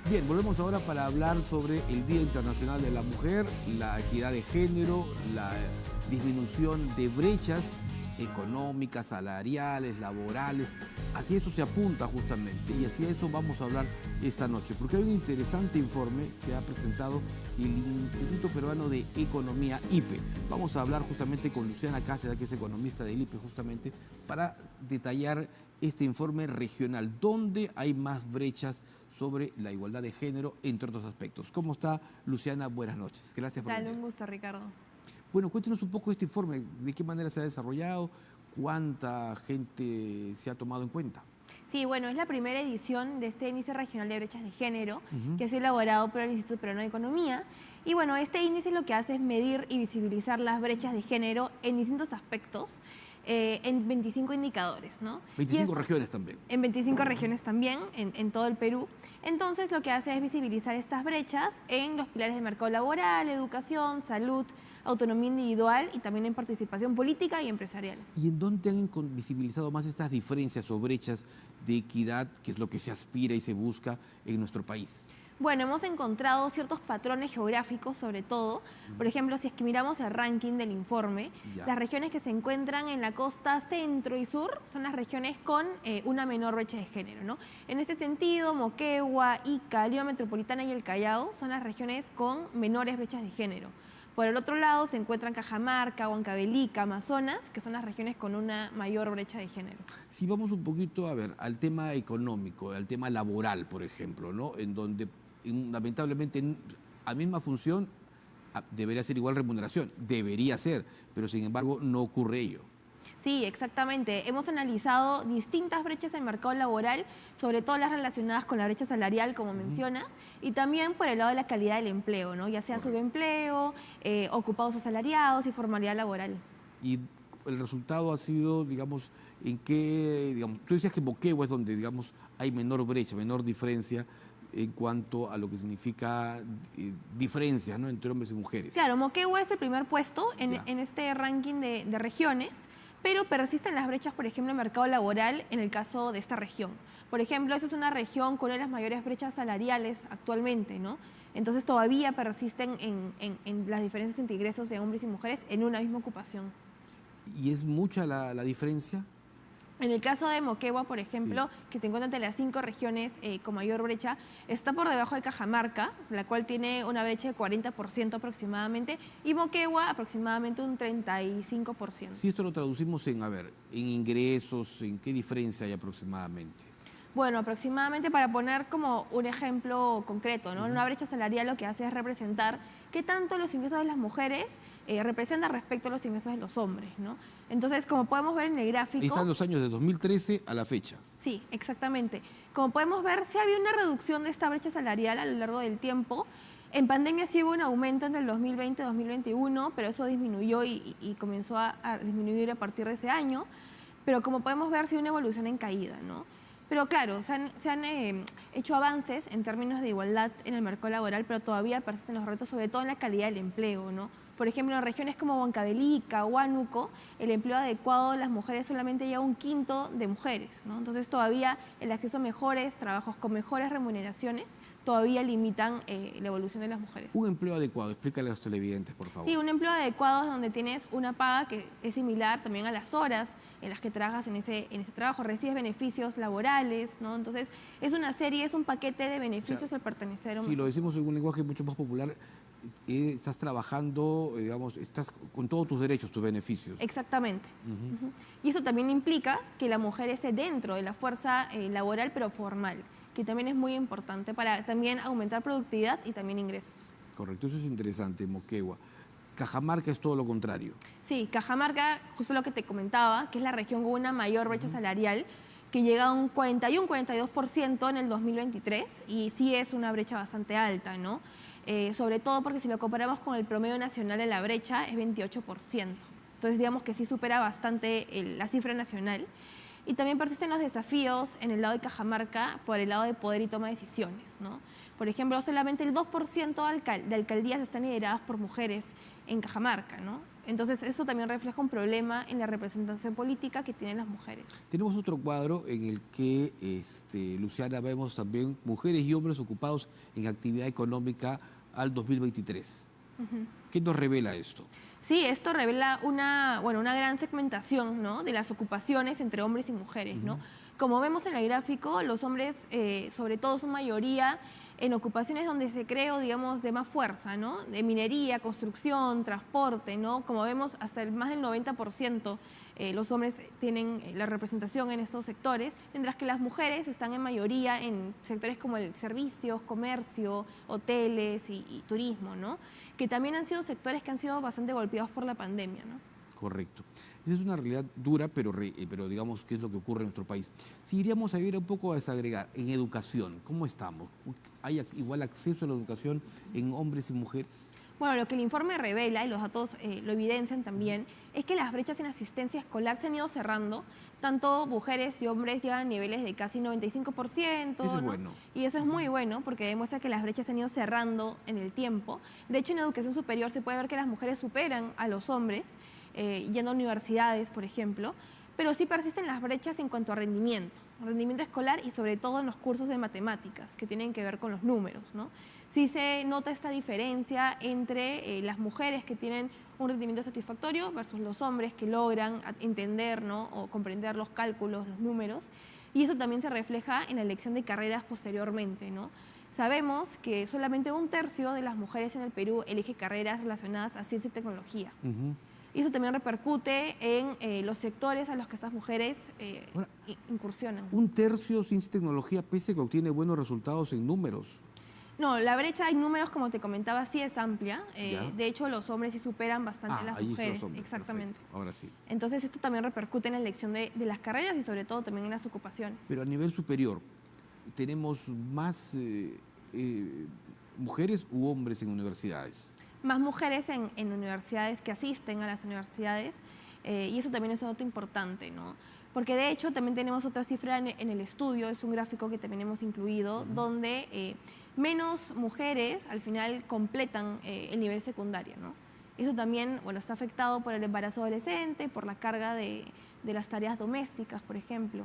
Bien, volvemos ahora para hablar sobre el Día Internacional de la Mujer, la equidad de género, la disminución de brechas económicas, salariales, laborales. Así eso se apunta justamente y así a eso vamos a hablar esta noche, porque hay un interesante informe que ha presentado el Instituto Peruano de Economía, IPE. Vamos a hablar justamente con Luciana Cáceres, que es economista del IPE, justamente para detallar este informe regional, donde hay más brechas sobre la igualdad de género, entre otros aspectos. ¿Cómo está, Luciana? Buenas noches. Gracias por venir. Un gusto, Ricardo. Bueno, cuéntenos un poco de este informe, de qué manera se ha desarrollado, cuánta gente se ha tomado en cuenta. Sí, bueno, es la primera edición de este índice regional de brechas de género que ha sido elaborado por el Instituto Peruano de Economía. Y bueno, este índice lo que hace es medir y visibilizar las brechas de género en distintos aspectos, en 25 indicadores, ¿no? 25 regiones también. En 25 regiones también, en todo el Perú. Entonces, lo que hace es visibilizar estas brechas en los pilares del mercado laboral, educación, salud, autonomía individual y también en participación política y empresarial. ¿Y en dónde han visibilizado más estas diferencias o brechas de equidad, que es lo que se aspira y se busca en nuestro país? Bueno, hemos encontrado ciertos patrones geográficos, sobre todo. Por ejemplo, si es que miramos el ranking del informe, las regiones que se encuentran en la costa centro y sur son las regiones con una menor brecha de género, ¿no? En este sentido, Moquegua, Ica, Lima Metropolitana y el Callao son las regiones con menores brechas de género. Por el otro lado se encuentran Cajamarca, Huancavelica, Amazonas, que son las regiones con una mayor brecha de género. Si vamos un poquito, a ver, al tema económico, al tema laboral, por ejemplo, ¿no? En donde lamentablemente a misma función debería ser igual remuneración, debería ser, pero sin embargo no ocurre ello. Sí, exactamente. Hemos analizado distintas brechas en el mercado laboral, sobre todo las relacionadas con la brecha salarial, como mencionas, y también por el lado de la calidad del empleo, ¿no? Ya sea subempleo, ocupados asalariados y formalidad laboral. Y el resultado ha sido, digamos, en qué, digamos, tú decías que Moquegua es donde, digamos, hay menor brecha, menor diferencia en cuanto a lo que significa diferencias, ¿no?, entre hombres y mujeres. Claro, Moquegua es el primer puesto en este ranking de regiones, pero persisten las brechas, por ejemplo, en el mercado laboral en el caso de esta región. Por ejemplo, esta es una región con una de las mayores brechas salariales actualmente, ¿no? Entonces todavía persisten en las diferencias entre ingresos de hombres y mujeres en una misma ocupación. ¿Y es mucha la diferencia? En el caso de Moquegua, por ejemplo, que se encuentra entre las 5 regiones con mayor brecha, está por debajo de Cajamarca, la cual tiene una brecha de 40% aproximadamente, y Moquegua aproximadamente un 35%. Si esto lo traducimos en, a ver, en ingresos, ¿en qué diferencia hay aproximadamente? Bueno, aproximadamente, para poner como un ejemplo concreto, ¿no? Una brecha salarial lo que hace es representar qué tanto los ingresos de las mujeres representan respecto a los ingresos de los hombres, ¿no? Entonces, como podemos ver en el gráfico... Ahí están los años de 2013 a la fecha. Sí, exactamente. Como podemos ver, sí había una reducción de esta brecha salarial a lo largo del tiempo. En pandemia sí hubo un aumento entre el 2020 y 2021, pero eso disminuyó y comenzó a disminuir a partir de ese año. Pero como podemos ver, sí hubo una evolución en caída, ¿no? Pero claro, se han hecho avances en términos de igualdad en el mercado laboral, pero todavía persisten los retos, sobre todo en la calidad del empleo, ¿no? Por ejemplo, en regiones como Huancavelica, Huánuco, el empleo adecuado de las mujeres solamente llega a 1/5 de mujeres, ¿no? Entonces todavía el acceso a mejores trabajos con mejores remuneraciones todavía limitan la evolución de las mujeres. Un empleo adecuado, explícale a los televidentes, por favor. Sí, un empleo adecuado es donde tienes una paga que es similar también a las horas en las que trabajas en ese trabajo, recibes beneficios laborales, ¿no? Entonces es una serie, es un paquete de beneficios al pertenecer a un... Si lo decimos en un lenguaje mucho más popular, estás trabajando, digamos, estás con todos tus derechos, tus beneficios. Exactamente. Y eso también implica que la mujer esté dentro de la fuerza laboral, pero formal, que también es muy importante para también aumentar productividad y también ingresos. Correcto, eso es interesante, Moquegua. Cajamarca es todo lo contrario. Sí, Cajamarca, justo lo que te comentaba, que es la región con una mayor brecha salarial, que llega a un 41-42% en el 2023, y sí es una brecha bastante alta, ¿no? Sobre todo porque si lo comparamos con el promedio nacional de la brecha es 28%. Entonces digamos que sí supera bastante la cifra nacional. Y también persisten los desafíos en el lado de Cajamarca por el lado de poder y toma de decisiones, ¿no? Por ejemplo, solamente el 2% de alcaldías están lideradas por mujeres en Cajamarca, ¿no? Entonces, eso también refleja un problema en la representación política que tienen las mujeres. Tenemos otro cuadro en el que, Luciana, vemos también mujeres y hombres ocupados en actividad económica al 2023. ¿Qué nos revela esto? Sí, esto revela una gran segmentación, ¿no?, de las ocupaciones entre hombres y mujeres, ¿no? Como vemos en el gráfico, los hombres, sobre todo, son mayoría en ocupaciones donde se creó, digamos, de más fuerza, ¿no? De minería, construcción, transporte, ¿no? Como vemos, hasta más del 90% los hombres tienen la representación en estos sectores, mientras que las mujeres están en mayoría en sectores como el servicios, comercio, hoteles y turismo, ¿no? Que también han sido sectores que han sido bastante golpeados por la pandemia, ¿no? Correcto. Esa es una realidad dura, pero digamos que es lo que ocurre en nuestro país. Si iríamos a ir un poco a desagregar, en educación, ¿cómo estamos? ¿Hay igual acceso a la educación en hombres y mujeres? Bueno, lo que el informe revela, y los datos lo evidencian también, es que las brechas en asistencia escolar se han ido cerrando. Tanto mujeres y hombres llegan a niveles de casi 95%. Eso es ¿no? bueno. Y eso es muy bueno porque demuestra que las brechas se han ido cerrando en el tiempo. De hecho, en educación superior se puede ver que las mujeres superan a los hombres, yendo a universidades, por ejemplo, pero sí persisten las brechas en cuanto a rendimiento escolar y sobre todo en los cursos de matemáticas, que tienen que ver con los números, ¿no? Sí se nota esta diferencia entre las mujeres que tienen un rendimiento satisfactorio versus los hombres que logran entender, ¿no?, o comprender los cálculos, los números, y eso también se refleja en la elección de carreras posteriormente, ¿no? Sabemos que solamente 1/3 de las mujeres en el Perú elige carreras relacionadas a ciencia y tecnología. Y eso también repercute en los sectores a los que estas mujeres incursionan. 1/3 ciencia y tecnología, pese a que obtiene buenos resultados en números. No, la brecha en números, como te comentaba, sí es amplia. De hecho, los hombres sí superan bastante a las mujeres. Hombres, exactamente. Perfecto. Ahora sí. Entonces, esto también repercute en la elección de las carreras y sobre todo también en las ocupaciones. Pero a nivel superior, ¿tenemos más mujeres u hombres en universidades? Más mujeres en universidades que asisten a las universidades, y eso también es un dato importante, ¿no? Porque de hecho también tenemos otra cifra en el estudio, es un gráfico que también hemos incluido, donde menos mujeres al final completan el nivel secundario, ¿no? Eso también, bueno, está afectado por el embarazo adolescente, por la carga de las tareas domésticas, por ejemplo,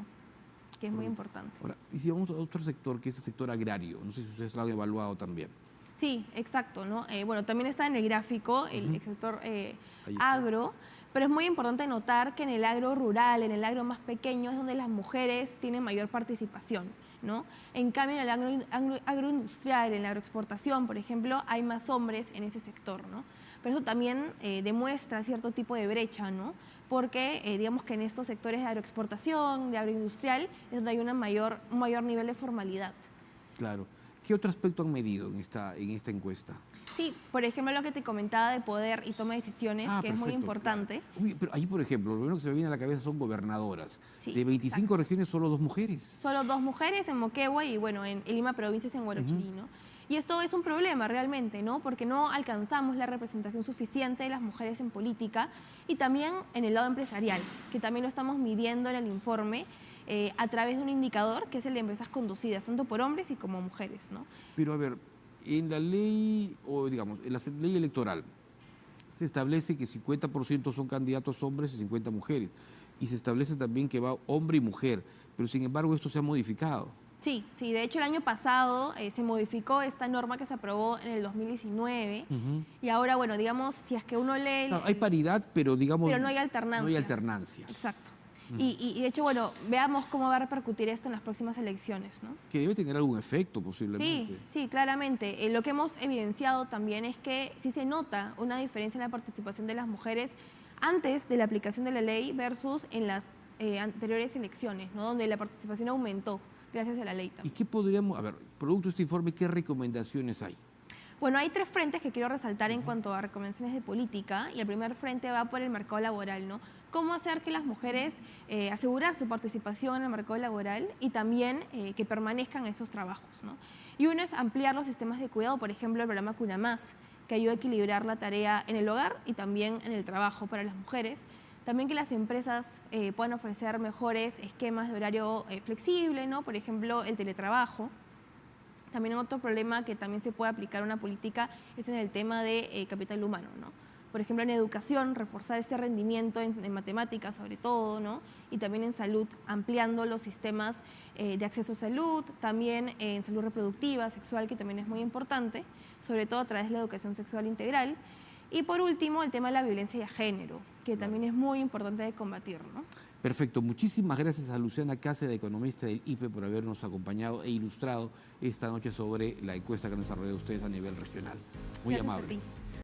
que es muy importante. Ahora, y si vamos a otro sector, que es el sector agrario, no sé si ustedes lo han evaluado también. Sí, exacto, ¿no? Bueno, también está en el gráfico el sector agro, pero es muy importante notar que en el agro rural, en el agro más pequeño, es donde las mujeres tienen mayor participación, ¿no? En cambio, en el agroindustrial, en la agroexportación, por ejemplo, hay más hombres en ese sector, ¿no? Pero eso también demuestra cierto tipo de brecha, ¿no? Porque digamos que en estos sectores de agroexportación, de agroindustrial, es donde hay un mayor nivel de formalidad. Claro. ¿Qué otro aspecto han medido en esta encuesta? Sí, por ejemplo, lo que te comentaba de poder y toma de decisiones, que perfecto, es muy importante. Claro. Uy, pero ahí, por ejemplo, lo primero que se me viene a la cabeza son gobernadoras. Sí, de 25 regiones, solo 2 mujeres. Solo 2 mujeres en Moquegua y, bueno, en Lima Provincias, en Huarochirí, ¿no? Y esto es un problema realmente, ¿no? Porque no alcanzamos la representación suficiente de las mujeres en política y también en el lado empresarial, que también lo estamos midiendo en el informe, a través de un indicador que es el de empresas conducidas, tanto por hombres y como mujeres, ¿no? Pero a ver, en la ley, o digamos, en la ley electoral, se establece que 50% son candidatos hombres y 50 mujeres. Y se establece también que va hombre y mujer, pero sin embargo esto se ha modificado. Sí, de hecho el año pasado se modificó esta norma que se aprobó en el 2019 y ahora, bueno, digamos, si es que uno lee... Claro, hay paridad, pero digamos... Pero no hay alternancia. No hay alternancia. Exacto. Y de hecho, bueno, veamos cómo va a repercutir esto en las próximas elecciones, ¿no? Que debe tener algún efecto posiblemente. Sí, claramente. Lo que hemos evidenciado también es que sí se nota una diferencia en la participación de las mujeres antes de la aplicación de la ley versus en las anteriores elecciones, ¿no? Donde la participación aumentó gracias a la ley también. ¿Y qué podríamos, a ver, producto de este informe, qué recomendaciones hay? Bueno, hay 3 frentes que quiero resaltar en cuanto a recomendaciones de política, y el primer frente va por el mercado laboral, ¿no? Cómo hacer que las mujeres asegurar su participación en el mercado laboral y también que permanezcan en esos trabajos, ¿no? Y uno es ampliar los sistemas de cuidado, por ejemplo, el programa Cuna Más, que ayuda a equilibrar la tarea en el hogar y también en el trabajo para las mujeres. También que las empresas puedan ofrecer mejores esquemas de horario flexible, ¿no? Por ejemplo, el teletrabajo. También otro problema que también se puede aplicar una política es en el tema de capital humano, ¿no? por ejemplo, en educación, reforzar ese rendimiento en matemáticas sobre todo, ¿no? Y también en salud, ampliando los sistemas de acceso a salud, también en salud reproductiva, sexual, que también es muy importante, sobre todo a través de la educación sexual integral. Y por último, el tema de la violencia de género, que también es muy importante de combatir, ¿no? Perfecto. Muchísimas gracias a Luciana Cáceres, economista del IPE, por habernos acompañado e ilustrado esta noche sobre la encuesta que han desarrollado ustedes a nivel regional. Muy Gracias a amable. ti.